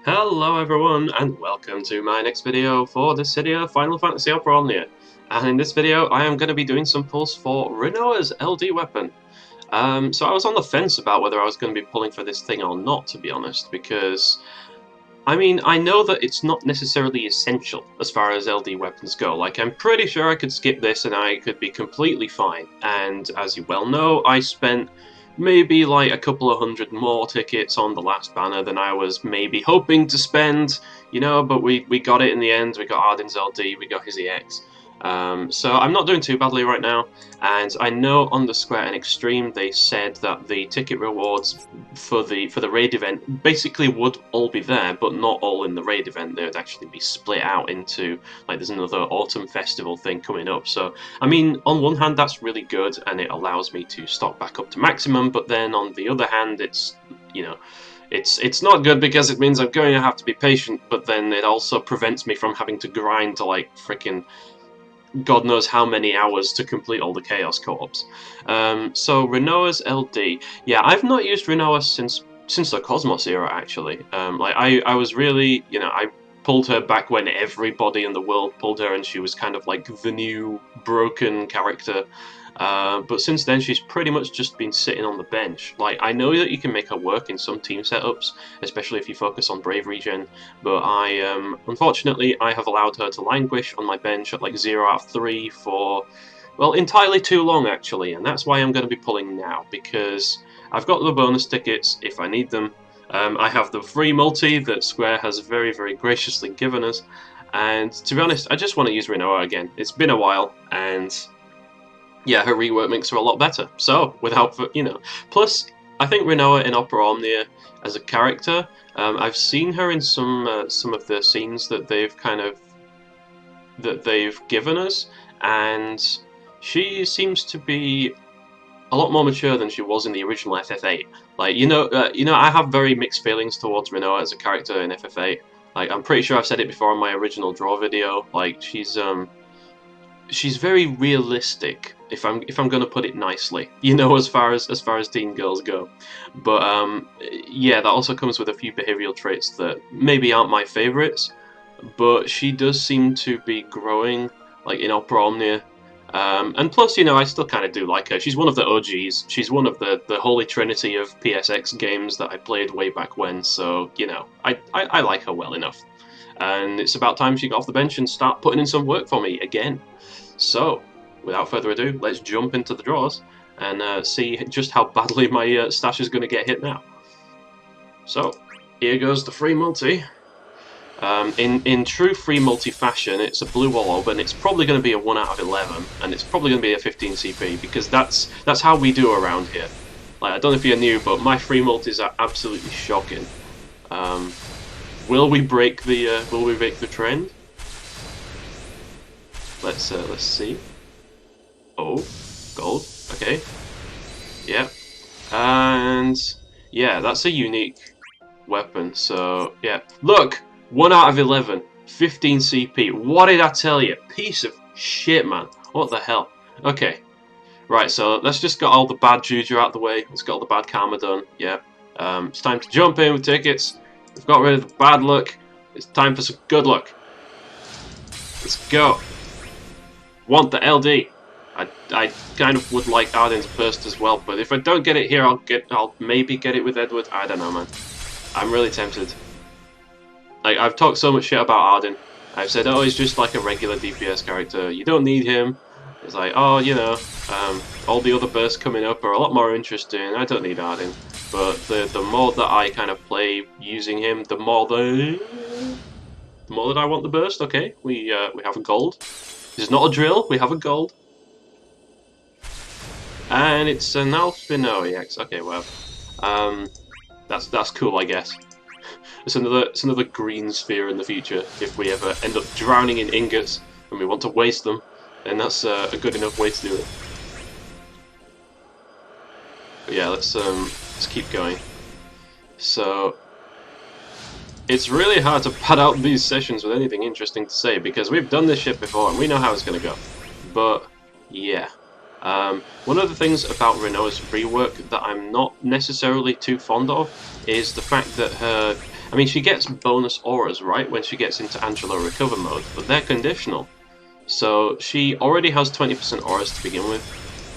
Hello everyone, and welcome to my next video for the Cydia Final Fantasy Opera Omnia. And in this video I am going to be doing some pulls for Rinoa's LD weapon. So I was on the fence about whether I was going to be pulling for this thing or not, to be honest, because I mean, I know that it's not necessarily essential as far as LD weapons go. Like, I'm pretty sure I could skip this and I could be completely fine. And as you well know, I spent maybe like a couple of hundred more tickets on the last banner than I was maybe hoping to spend, but we got it in the end. We got Arden's LD, we got his EX. So I'm not doing too badly right now, and I know on the Square and Extreme they said that the ticket rewards for the raid event basically would all be there, but not all in the raid event. They would actually be split out into, like, there's another autumn festival thing coming up. So I mean, on one hand that's really good and it allows me to stock back up to maximum, but then on the other hand it's, it's not good because it means I'm going to have to be patient, but then it also prevents me from having to grind to like freaking God knows how many hours to complete all the Chaos co-ops. So Rinoa's LD. Yeah, I've not used Rinoa since the Cosmos era, actually. Like, I was really, I pulled her back when everybody in the world pulled her and she was kind of like the new broken character. But since then, she's pretty much just been sitting on the bench. Like, I know that you can make her work in some team setups, especially if you focus on bravery gen, but unfortunately, I have allowed her to languish on my bench at like 0 out of 3 for, well, entirely too long, actually, and that's why I'm going to be pulling now, because I've got the bonus tickets if I need them. I have the free multi that Square has very, very graciously given us, and to be honest, I just want to use Rinoa again. It's been a while, and yeah, her rework makes her a lot better. So, plus, I think Rinoa in Opera Omnia as a character, I've seen her in some of the scenes that they've given us, and she seems to be a lot more mature than she was in the original FF8. Like, I have very mixed feelings towards Rinoa as a character in FF8. Like, I'm pretty sure I've said it before on my original draw video. Like, she's very realistic, if I'm going to put it nicely, as far as teen girls go. But yeah, that also comes with a few behavioral traits that maybe aren't my favorites, but she does seem to be growing, like in Opera Omnia. And plus, I still kind of do like her. She's one of the OGs. She's one of the holy trinity of PSX games that I played way back when, so, I like her well enough. And it's about time she got off the bench and start putting in some work for me again. So, without further ado, let's jump into the draws and see just how badly my stash is going to get hit now. So, here goes the free multi. In true free multi fashion, it's a blue orb, and it's probably going to be a 1 out of 11, and it's probably going to be a 15 CP, because that's how we do around here. Like, I don't know if you're new, but my free multis are absolutely shocking. Will we break the trend? Let's see. Oh, gold. Okay. Yeah. And yeah, that's a unique weapon. So yeah, look, 1 out of 11, 15 CP. What did I tell you? Piece of shit, man. What the hell? Okay. Right. So let's just get all the bad juju out of the way. Let's get all the bad karma done. Yeah. It's time to jump in with tickets. We've got rid of the bad luck. It's time for some good luck. Let's go. Want the LD. I kind of would like Arden's burst as well, but if I don't get it here, I'll maybe get it with Edward. I don't know, man. I'm really tempted. Like, I've talked so much shit about Arden. I've said, oh, he's just like a regular DPS character. You don't need him. It's like, oh, all the other bursts coming up are a lot more interesting. I don't need Arden. But the more that I kind of play using him, the more that I want the burst. Okay, we have a gold. This is not a drill. We have a gold. And it's an Alphino EX. Okay, well, that's cool, I guess. It's another green sphere in the future. If we ever end up drowning in ingots and we want to waste them, then that's a good enough way to do it. But yeah, let's keep going. So it's really hard to pad out these sessions with anything interesting to say, because we've done this shit before and we know how it's gonna go. But yeah. One of the things about Rinoa's rework that I'm not necessarily too fond of is the fact that her I mean, she gets bonus auras, right, when she gets into Angela Recover mode, but they're conditional. So she already has 20% auras to begin with,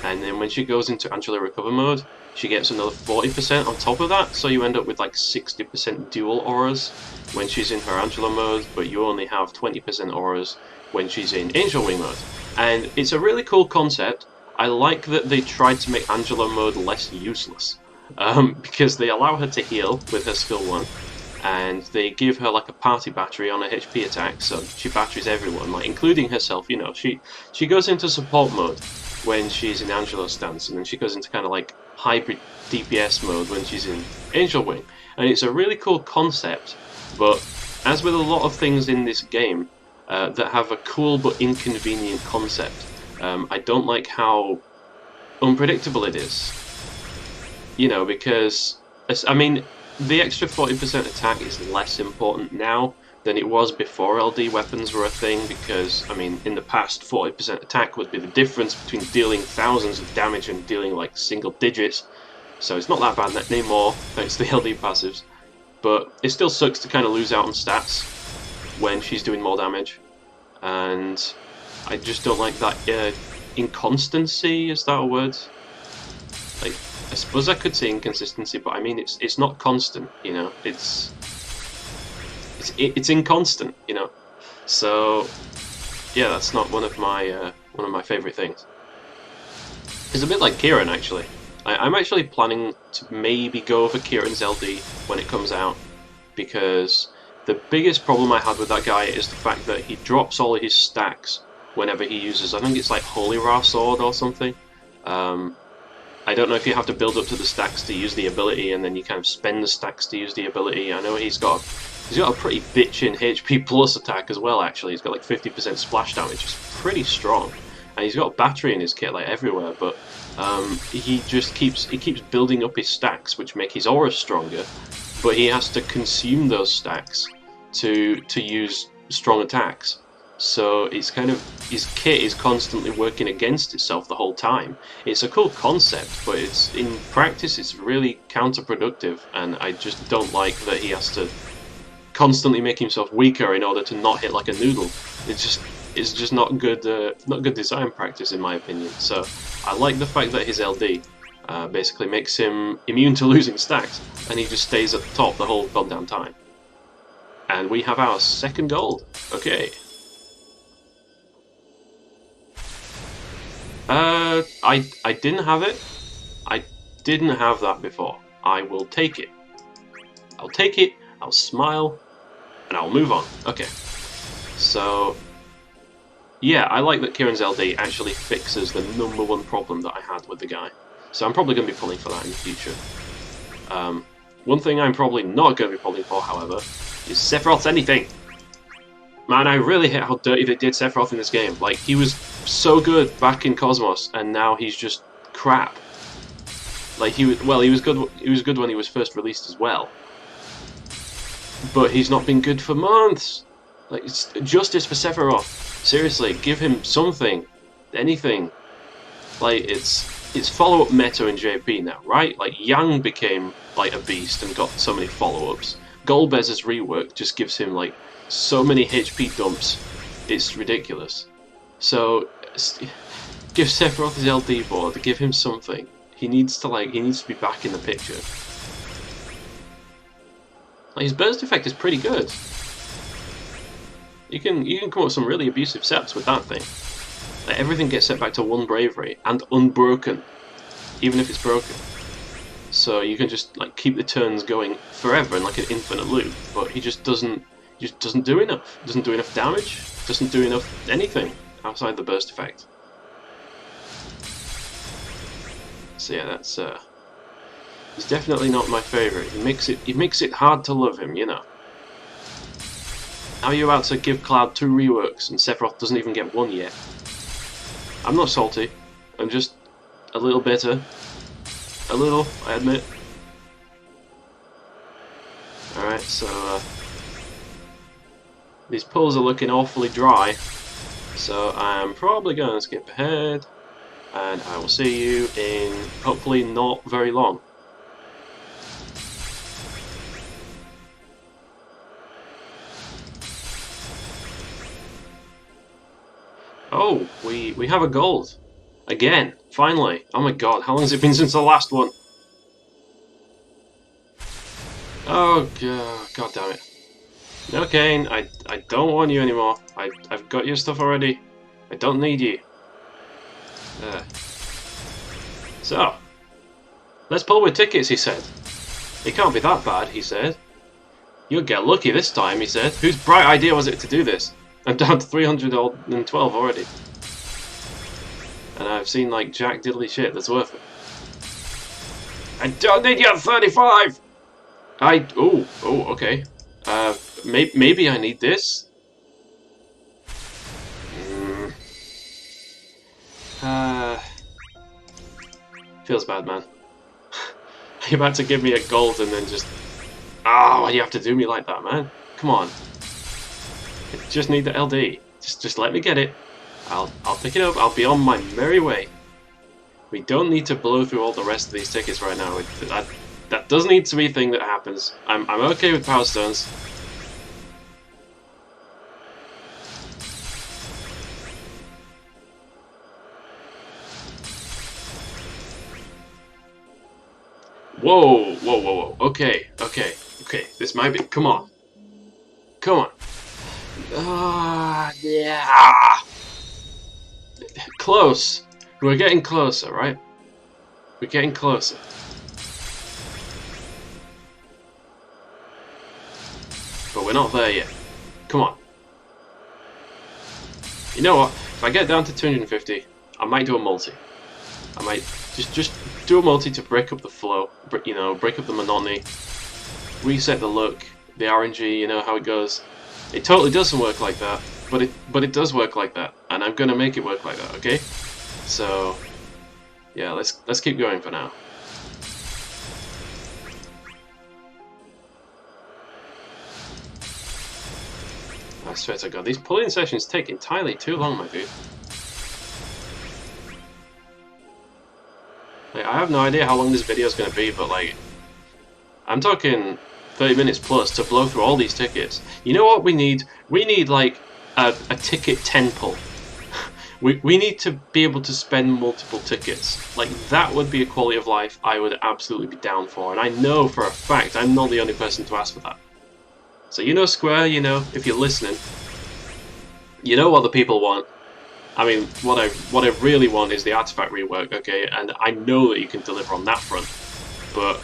and then when she goes into Angela Recover mode, she gets another 40% on top of that, so you end up with like 60% dual auras when she's in her Angela mode, but you only have 20% auras when she's in Angel Wing mode. And it's a really cool concept. I like that they tried to make Angela mode less useless, because they allow her to heal with her skill 1, and they give her like a party battery on her HP attack, so she batteries everyone, like including herself. You know, she goes into support mode when she's in Angelo's stance, and then she goes into kind of like hybrid DPS mode when she's in Angel Wing. And it's a really cool concept, but as with a lot of things in this game that have a cool but inconvenient concept, I don't like how unpredictable it is. You know, because, I mean, the extra 40% attack is less important now than it was before LD weapons were a thing, because, I mean, in the past, 40% attack would be the difference between dealing thousands of damage and dealing, like, single digits. So it's not that bad anymore, thanks to the LD passives. But it still sucks to kind of lose out on stats when she's doing more damage. And I just don't like that inconstancy, is that a word? Like, I suppose I could say inconsistency, but I mean it's not constant, you know. It's inconstant, you know. So yeah, that's not one of my favorite things. It's a bit like Kieran, actually. I'm actually planning to maybe go for Kieran's LD when it comes out, because the biggest problem I had with that guy is the fact that he drops all of his stacks whenever he uses, I think it's like Holy Ra Sword or something. I don't know if you have to build up to the stacks to use the ability, and then you kind of spend the stacks to use the ability. I know he's got a pretty bitchin' HP plus attack as well. Actually, he's got like 50% splash damage, which is pretty strong, and he's got battery in his kit like everywhere. But he just keeps building up his stacks, which make his aura stronger. But he has to consume those stacks to use strong attacks. So it's kind of, his kit is constantly working against itself the whole time. It's a cool concept, but it's in practice it's really counterproductive, and I just don't like that he has to constantly make himself weaker in order to not hit like a noodle. It's just not good design practice in my opinion. So I like the fact that his LD basically makes him immune to losing stacks, and he just stays at the top the whole goddamn time. And we have our second gold. Okay. I didn't have it. I didn't have that before. I will take it. I'll take it, I'll smile, and I'll move on. Okay. So, yeah, I like that Kieran's LD actually fixes the #1 problem that I had with the guy. So I'm probably going to be pulling for that in the future. One thing I'm probably not going to be pulling for, however, is Sephiroth's anything. Man, I really hate how dirty they did Sephiroth in this game. Like, he was so good back in Cosmos, and now he's just crap. Like, he was good. He was good when he was first released as well, but he's not been good for months. Like, it's justice for Sephiroth. Seriously, give him something, anything. Like, it's follow-up meta in JP now, right? Like, Yang became like a beast and got so many follow-ups. Golbez's rework just gives him like so many HP dumps, it's ridiculous. So give Sephiroth his LD board, give him something. He needs to be back in the picture. Like, his burst effect is pretty good. You can come up with some really abusive sets with that thing. Like, everything gets set back to 1 bravery and unbroken, even if it's broken. So you can just like keep the turns going forever in like an infinite loop. But he just doesn't do enough. Doesn't do enough damage. Doesn't do enough anything outside the burst effect. So yeah, that's he's definitely not my favourite. He makes it hard to love him, you know. How are you about to give Cloud 2 reworks and Sephiroth doesn't even get 1 yet? I'm not salty. I'm just a little bitter. A little, I admit. Alright, so these pulls are looking awfully dry, so I'm probably going to skip ahead, and I will see you in hopefully not very long. Oh, we have a gold. Again, finally. Oh my god, how long has it been since the last one? Oh god damn it. No, Kane, I don't want you anymore. I've got your stuff already. I don't need you. So, let's pull with tickets, he said. It can't be that bad, he said. You'll get lucky this time, he said. Whose bright idea was it to do this? I'm down to 312 already. And I've seen like jack diddly shit that's worth it. I don't need your 35! Oh, okay. Maybe I need this? Feels bad, man. You're about to give me a gold and then just... Oh, why do you have to do me like that, man? Come on. I just need the LD. Just let me get it. I'll pick it up. I'll be on my merry way. We don't need to blow through all the rest of these tickets right now. That does need to be a thing that happens. I'm okay with Power Stones. Whoa. Okay. This might be... Come on. Yeah. Close. We're getting closer, right? We're getting closer. But we're not there yet. Come on. You know what? If I get down to 250, I might do a multi. I might just do a multi to break up the flow, you know, break up the monotony, reset the look, the RNG, you know how it goes. It totally doesn't work like that, but it does work like that, and I'm gonna make it work like that, okay? So, yeah, let's keep going for now. I swear to God, these pull-in sessions take entirely too long, my dude. Like, I have no idea how long this video is going to be, but like, I'm talking 30 minutes plus to blow through all these tickets. You know what we need? We need like a ticket 10 pull. We need to be able to spend multiple tickets. Like, that would be a quality of life I would absolutely be down for, and I know for a fact I'm not the only person to ask for that. So you know, Square, you know, if you're listening, you know what the people want. I mean, what I really want is the artifact rework, okay, and I know that you can deliver on that front. But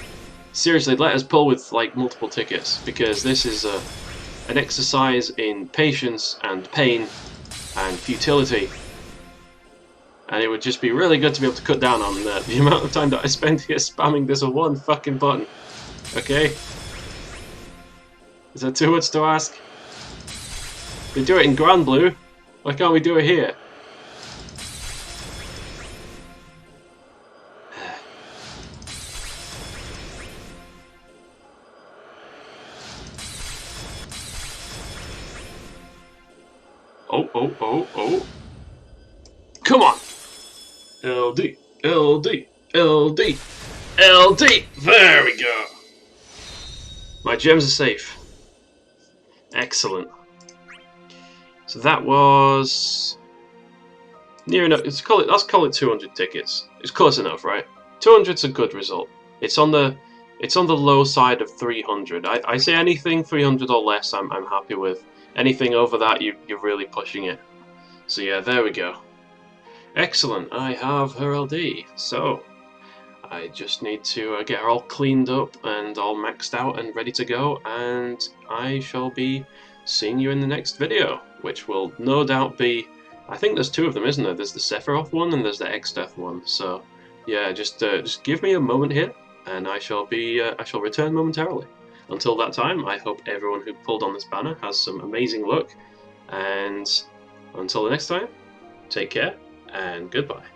seriously, let us pull with like multiple tickets, because this is an exercise in patience and pain and futility. And it would just be really good to be able to cut down on the amount of time that I spend here spamming this one fucking button. Okay? Is that too much to ask? They do it in Grand Blue. Why can't we do it here? Oh. Come on! LD. There we go. My gems are safe. Excellent. So that was near enough. Let's call it 200 tickets. It's close enough, right? 200's a good result. It's on the low side of 300. I say anything 300 or less, I'm happy with. Anything over that, you're really pushing it. So yeah, there we go. Excellent. I have her LD. So I just need to get her all cleaned up and all maxed out and ready to go, and I shall be seeing you in the next video, which will no doubt be, I think there's two of them, isn't there? There's the Sephiroth one and there's the X-Death one. So yeah, just give me a moment here, and I shall return momentarily. Until that time, I hope everyone who pulled on this banner has some amazing luck, and until the next time, take care and goodbye.